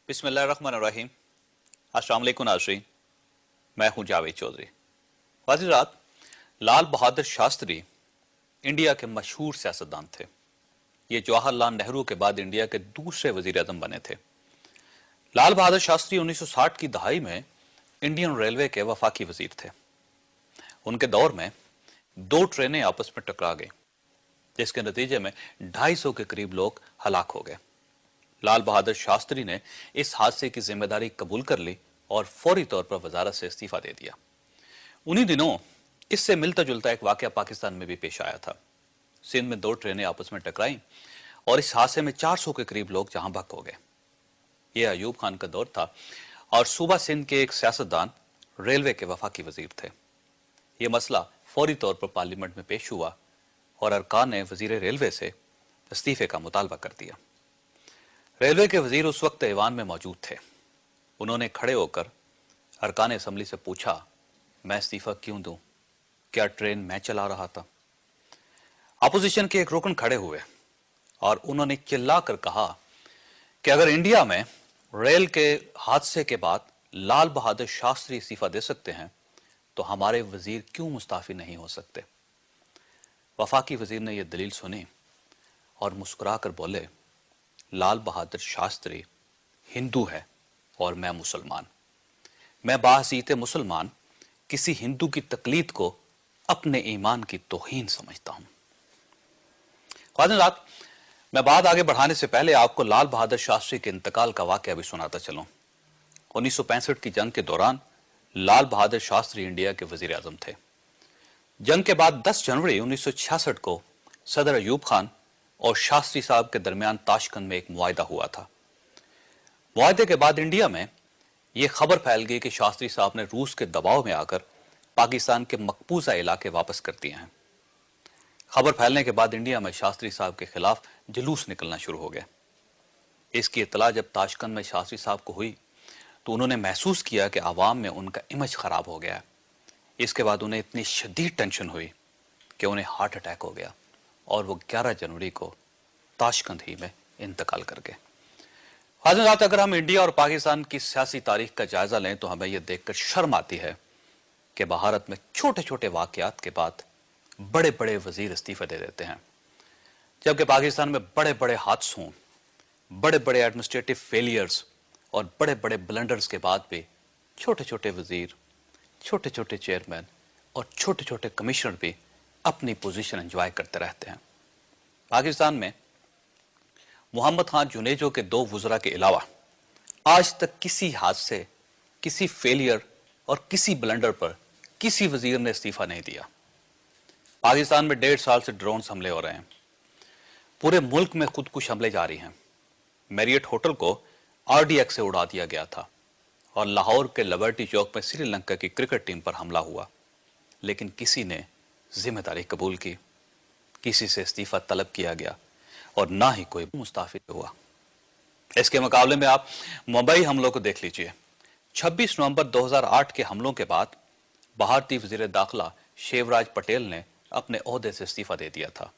बिस्मिल्लाहिर्रहमानिर्रहीम। अस्सलाम वालेकुम नाज़रीन, मैं हूं जावेद चौधरी। हज़रात, लाल बहादुर शास्त्री इंडिया के मशहूर सियासतदान थे। ये जवाहरलाल नेहरू के बाद इंडिया के दूसरे वजीर आज़म बने थे। लाल बहादुर शास्त्री 1960 की दहाई में इंडियन रेलवे के वफाकी वजीर थे। उनके दौर में दो ट्रेनें आपस में टकरा गई, जिसके नतीजे में 250 के करीब लोग हलाक हो गए। लाल बहादुर शास्त्री ने इस हादसे की जिम्मेदारी कबूल कर ली और फौरी तौर पर वजारत से इस्तीफा दे दिया। उन्हीं दिनों इससे मिलता जुलता एक वाकया पाकिस्तान में भी पेश आया था। सिंध में दो ट्रेनें आपस में टकराईं और इस हादसे में 400 के करीब लोग जहां बहक हो गए। यह अयूब खान का दौर था और सूबा सिंध के एक सियासतदान रेलवे के वफाकी वजीर थे। यह मसला फौरी तौर पर पार्लियामेंट में पेश हुआ और अरकान ने वजीर रेलवे से इस्तीफे का मुतालबा कर दिया। रेलवे के वजीर उस वक्त ऐवान में मौजूद थे। उन्होंने खड़े होकर अरकान असम्बली से पूछा, मैं इस्तीफा क्यों दूं? क्या ट्रेन मैं चला रहा था? अपोजिशन के एक रुकन खड़े हुए और उन्होंने चिल्लाकर कहा कि अगर इंडिया में रेल के हादसे के बाद लाल बहादुर शास्त्री इस्तीफा दे सकते हैं तो हमारे वजीर क्यों मुस्ताफी नहीं हो सकते? वफाकी वजीर ने यह दलील सुनी और मुस्कुराकर बोले, लाल बहादुर शास्त्री हिंदू है और मैं मुसलमान। मैं बाहसीत मुसलमान किसी हिंदू की तकलीद को अपने ईमान की तौहीन समझता हूं। ख्वाजनात, मैं बात आगे बढ़ाने से पहले आपको लाल बहादुर शास्त्री के इंतकाल का वाकया भी सुनाता चलूं। 1965 की जंग के दौरान लाल बहादुर शास्त्री इंडिया के वजीर आजम थे। जंग के बाद 10 जनवरी 1966 को सदर अयूब खान और शास्त्री साहब के दरमियान ताशकंद में एक मुआहदा हुआ था। मुआहदे के बाद इंडिया में यह खबर फैल गई कि शास्त्री साहब ने रूस के दबाव में आकर पाकिस्तान के मकबूजा इलाके वापस कर दिए हैं। खबर फैलने के बाद इंडिया में शास्त्री साहब के खिलाफ जुलूस निकलना शुरू हो गया। इसकी इत्तला जब ताशकंद में शास्त्री साहब को हुई तो उन्होंने महसूस किया कि आवाम में उनका इमेज खराब हो गया। इसके बाद उन्हें इतनी शदीद टेंशन हुई कि उन्हें हार्ट अटैक हो गया और वो 11 जनवरी को ताशकंद ही में इंतकाल कर गए। हज़रात, अगर हम इंडिया और पाकिस्तान की सियासी तारीख का जायजा लें तो हमें यह देखकर शर्म आती है कि भारत में छोटे छोटे वाकयात के बाद बड़े बड़े वजीर इस्तीफे दे देते हैं, जबकि पाकिस्तान में बड़े बड़े हादसों, बड़े बड़े एडमिनिस्ट्रेटिव फेलियर्स और बड़े बड़े ब्लंडर्स के बाद भी छोटे छोटे वजीर, छोटे छोटे चेयरमैन और छोटे छोटे कमिश्नर भी अपनी पोजीशन एंजॉय करते रहते हैं। पाकिस्तान में मोहम्मद खान जुनेजो के 2 वुज़रा के अलावा आज तक किसी हादसे, किसी फेलियर और किसी ब्लंडर पर किसी वजीर ने इस्तीफा नहीं दिया। पाकिस्तान में 1.5 साल से ड्रोन हमले हो रहे हैं। पूरे मुल्क में खुदकुश हमले जारी हैं। मैरियट होटल को RDX से उड़ा दिया गया था और लाहौर के लिबर्टी चौक में श्रीलंका की क्रिकेट टीम पर हमला हुआ, लेकिन किसी ने जिम्मेदारी कबूल की, किसी से इस्तीफा तलब किया गया और ना ही कोई मुस्ताफी हुआ। इसके मुकाबले में आप मुंबई हमलों को देख लीजिए। 26 नवंबर 2008 के हमलों के बाद भारतीय वजीर दाखिला शिवराज पटेल ने अपने ओहदे से इस्तीफा दे दिया था।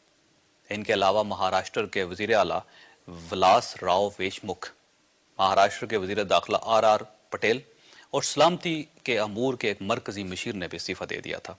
इनके अलावा महाराष्ट्र के वजीर आला विलास राव देशमुख, महाराष्ट्र के वजीर दाखिला RR पटेल और सलामती के अमूर के एक मरकजी मशीर ने भी इस्तीफा दे दिया था।